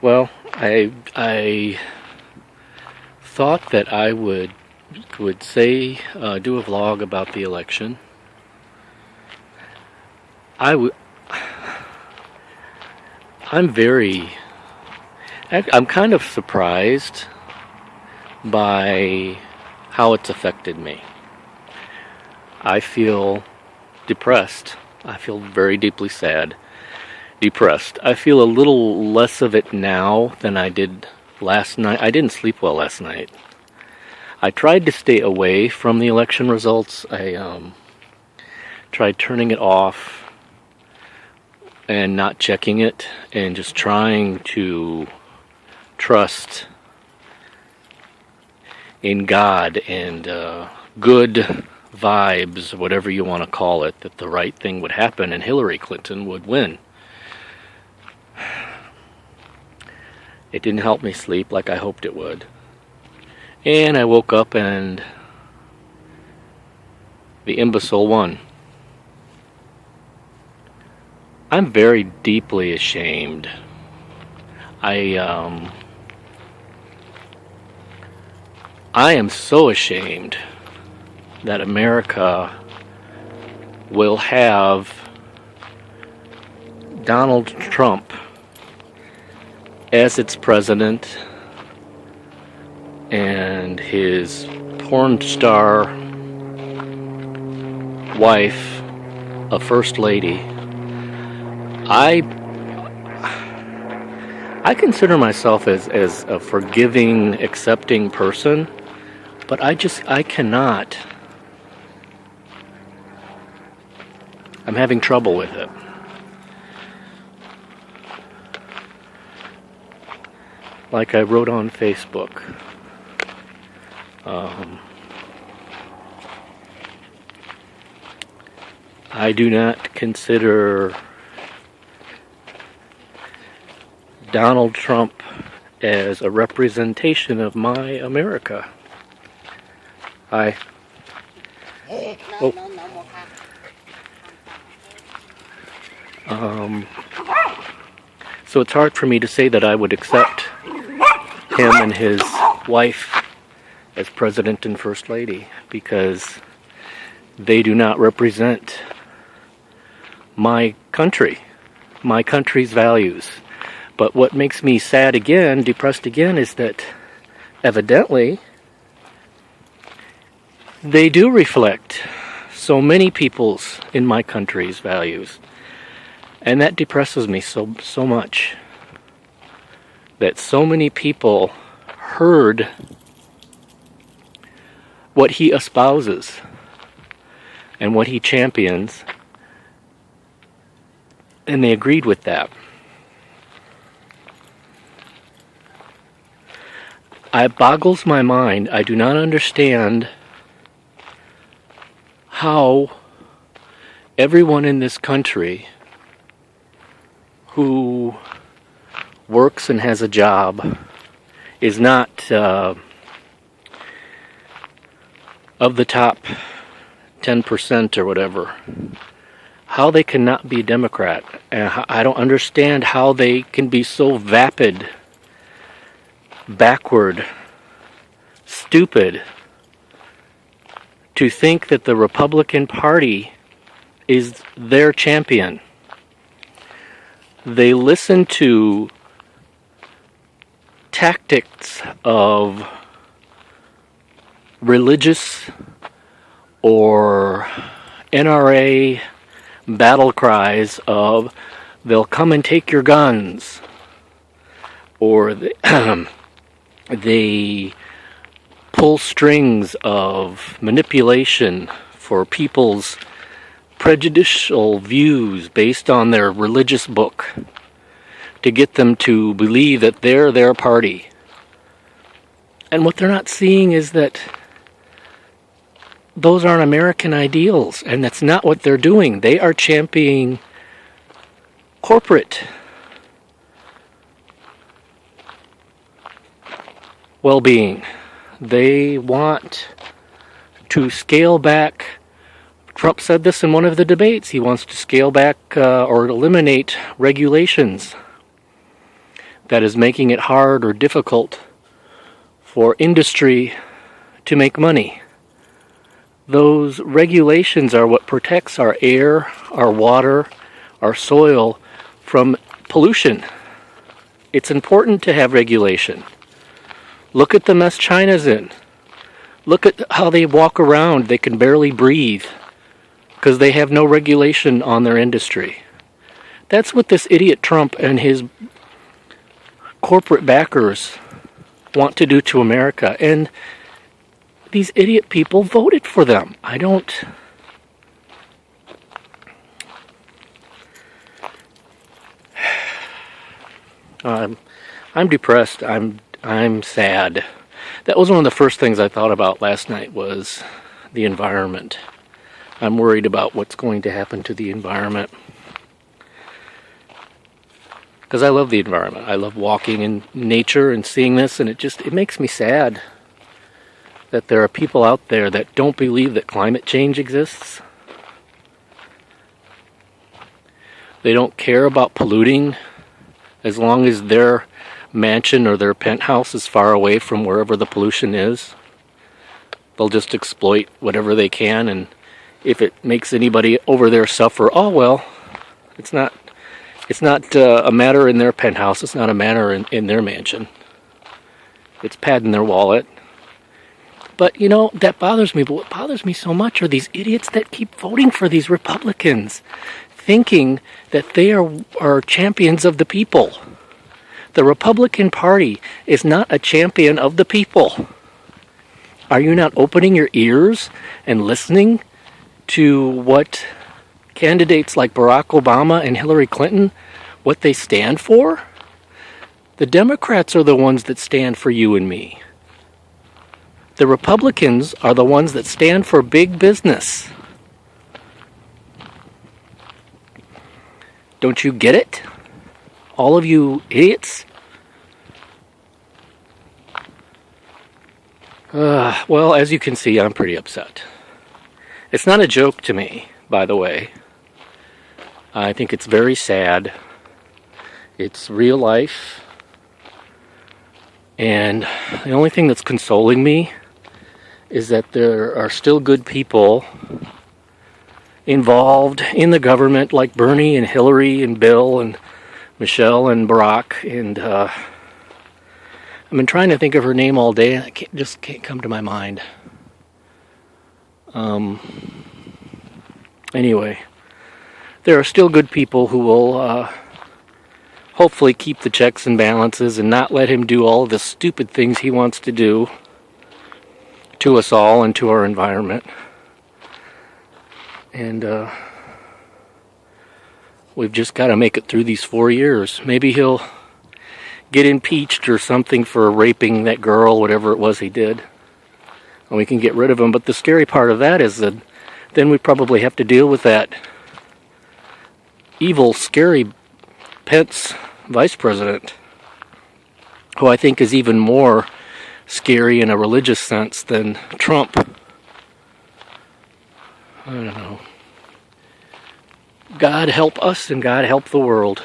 Well, I thought that I would say do a vlog about the election. I'm kind of surprised by how it's affected me. I feel depressed. I feel very deeply sad. Depressed. I feel a little less of it now than I did last night. I didn't sleep well last night. I tried to stay away from the election results. I tried turning it off and not checking it and just trying to trust in God and good vibes, whatever you want to call it, that the right thing would happen and Hillary Clinton would win. It didn't help me sleep like I hoped it would. And I woke up and the imbecile won. I'm very deeply ashamed. I am so ashamed that America will have Donald Trump as its president and his porn star wife, a first lady. I consider myself as a forgiving, accepting person, but I cannot. I'm having trouble with it. Like I wrote on Facebook, I do not consider Donald Trump as a representation of my America. So it's hard for me to say that I would accept him and his wife as president and first lady because they do not represent my country, my country's values. But what makes me sad again, depressed again, is that evidently they do reflect so many people's in my country's values. And that depresses me so much. That so many people heard what he espouses and what he champions, and they agreed with that. It boggles my mind. I do not understand how everyone in this country who works and has a job is not of the top 10% or whatever, how they cannot be Democrat. I don't understand how they can be so vapid, backward, stupid to think that the Republican Party is their champion. They listen to tactics of religious or NRA battle cries of they'll come and take your guns, or they pull strings of manipulation for people's prejudicial views based on their religious book to get them to believe that they're their party. And what they're not seeing is that those aren't American ideals, and that's not what they're doing. They are championing corporate well-being. They want to scale back. Trump said this in one of the debates. He wants to scale back or eliminate regulations that is making it hard or difficult for industry to make money. Those regulations are what protects our air, our water, our soil from pollution. It's important to have regulation. Look at the mess China's in. Look at how they walk around. They can barely breathe because they have no regulation on their industry. That's what this idiot Trump and his corporate backers want to do to America. And these idiot people voted for them. I'm depressed. I'm sad. That was one of the first things I thought about last night was the environment. I'm worried about what's going to happen to the environment. Because I love the environment. I love walking in nature and seeing this, and it makes me sad that there are people out there that don't believe that climate change exists. They don't care about polluting as long as their mansion or their penthouse is far away from wherever the pollution is. They'll just exploit whatever they can, and if it makes anybody over there suffer, oh well, it's not a matter in their penthouse, it's not a matter in their mansion. It's padding their wallet. But, that bothers me. But what bothers me so much are these idiots that keep voting for these Republicans, thinking that they are champions of the people. The Republican Party is not a champion of the people. Are you not opening your ears and listening to what candidates like Barack Obama and Hillary Clinton, what they stand for? The Democrats are the ones that stand for you and me. The Republicans are the ones that stand for big business. Don't you get it? All of you idiots? Well, as you can see, I'm pretty upset. It's not a joke to me, by the way. I think it's very sad. It's real life. And the only thing that's consoling me is that there are still good people involved in the government, like Bernie and Hillary and Bill and Michelle and Barack. And I've been trying to think of her name all day. I just can't come to my mind. Anyway, there are still good people who will hopefully keep the checks and balances and not let him do all the stupid things he wants to do to us all and to our environment. And we've just got to make it through these 4 years. Maybe he'll get impeached or something for raping that girl, whatever it was he did, and we can get rid of him. But the scary part of that is that then we probably have to deal with that evil, scary Pence vice president, who I think is even more scary in a religious sense than Trump. I don't know. God help us and God help the world.